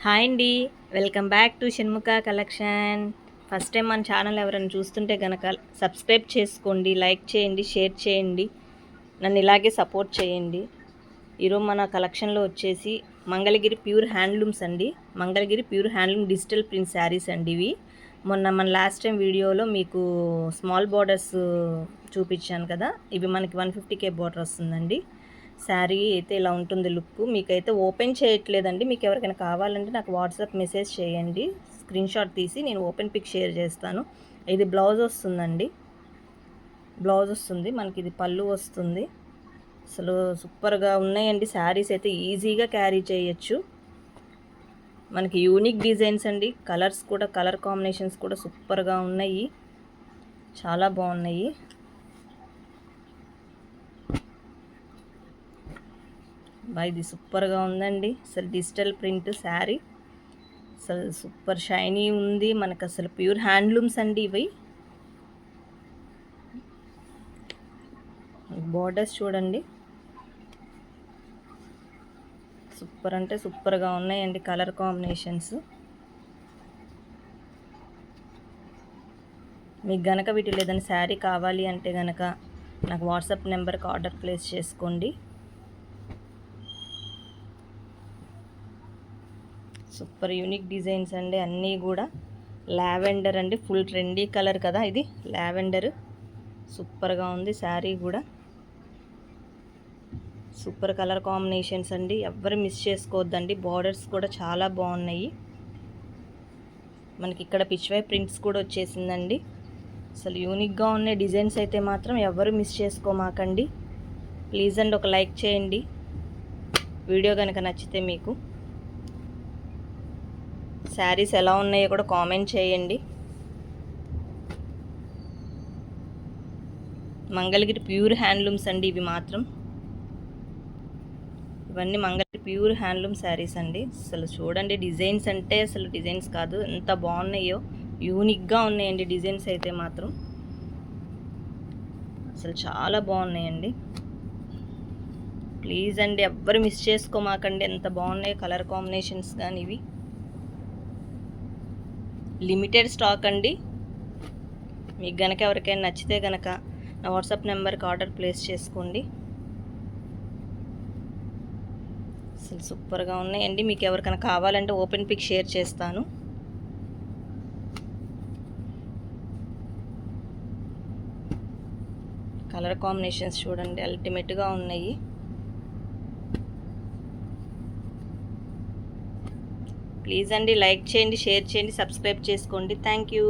Hi అండి. Welcome back to Shanmukha collection. First time మన channel ఎవరైనా చూస్తుంటే కనుక సబ్స్క్రైబ్ చేసుకోండి, లైక్ చేయండి, షేర్ చేయండి, నన్ను ఇలాగే సపోర్ట్ చేయండి. ఈరోజు మన కలెక్షన్లో వచ్చేసి మంగళగిరి ప్యూర్ హ్యాండ్లూమ్స్ అండి. Mangalagiri pure handloom digital print saris అండి ఇవి. మొన్న మన లాస్ట్ టైం వీడియోలో మీకు స్మాల్ బార్డర్స్ చూపించాను కదా, ఇవి మనకి 150K బార్డర్ వస్తుందండి. శారీ అయితే ఇలా ఉంటుంది లుక్. మీకైతే ఓపెన్ చేయట్లేదండి. మీకు ఎవరికైనా కావాలంటే నాకు వాట్సాప్ మెసేజ్ చేయండి, స్క్రీన్ షాట్ తీసి నేను ఓపెన్ పిక్ షేర్ చేస్తాను. ఇది బ్లౌజ్ వస్తుందండి. బ్లౌజ్ వస్తుంది మనకి, ఇది పళ్ళు వస్తుంది. అసలు సూపర్గా ఉన్నాయండి శారీస్. అయితే ఈజీగా క్యారీ చేయొచ్చు. మనకి యూనిక్ డిజైన్స్ అండి. కలర్స్ కూడా, కలర్ కాంబినేషన్స్ కూడా సూపర్గా ఉన్నాయి, చాలా బాగున్నాయి. ఇది సూపర్గా ఉందండి. అసలు డిజిటల్ ప్రింట్ శారీ అసలు సూపర్ షైనీ ఉంది. మనకు అసలు ప్యూర్ హ్యాండ్లూమ్స్ అండి ఇవి. బార్డర్స్ చూడండి, సూపర్ అంటే సూపర్గా ఉన్నాయండి కలర్ కాంబినేషన్స్. మీకు గనక వీటిలో ఏదైనా శారీ కావాలి అంటే గనక నాకు వాట్సాప్ నెంబర్కి ఆర్డర్ ప్లేస్ చేసుకోండి. సూపర్ యూనిక్ డిజైన్స్ అండి అన్నీ కూడా. లావెండర్ అండి, ఫుల్ ట్రెండీ కలర్ కదా ఇది, లావెండర్. సూపర్గా ఉంది శారీ కూడా. సూపర్ కలర్ కాంబినేషన్స్ అండి, ఎవ్వరు మిస్ చేసుకోవద్దండి. బార్డర్స్ కూడా చాలా బాగున్నాయి. మనకి ఇక్కడ పిచ్వై ప్రింట్స్ కూడా వచ్చేసిందండి. అసలు యూనిక్గా ఉన్న డిజైన్స్ అయితే మాత్రం ఎవ్వరు మిస్ చేసుకోమాకండి. ప్లీజ్ అండి ఒక లైక్ చేయండి వీడియో కనుక నచ్చితే. మీకు శారీస్ ఎలా ఉన్నాయో కూడా కామెంట్ చేయండి. మంగళగిరి ప్యూర్ హ్యాండ్లూమ్స్ అండి ఇవి మాత్రం. ఇవన్నీ మంగళగిరి ప్యూర్ హ్యాండ్లూమ్ శారీస్ అండి. అసలు చూడండి డిజైన్స్ అంటే అసలు డిజైన్స్ కాదు, ఎంత బాగున్నాయో. యూనిక్గా ఉన్నాయండి డిజైన్స్ అయితే మాత్రం. అసలు చాలా బాగున్నాయండి. ప్లీజ్ అండి ఎవ్వరు మిస్ చేసుకోమాకండి. ఎంత బాగున్నాయో కలర్ కాంబినేషన్స్ కానీ. ఇవి లిమిటెడ్ స్టాక్ అండి. మీకు గనక ఎవరికైనా నచ్చితే గనక నా వాట్సాప్ నెంబర్కి ఆర్డర్ ప్లేస్ చేసుకోండి. అసలు సూపర్గా ఉన్నాయండి. మీకు ఎవరికైనా కావాలంటే ఓపెన్ పిక్ షేర్ చేస్తాను. కలర్ కాంబినేషన్స్ చూడండి, అల్టిమేట్గా ఉన్నాయి. ప్లీజ్ అండి లైక్ చేయండి, షేర్ చేయండి, సబ్స్క్రైబ్ చేసుకోండి. Thank you.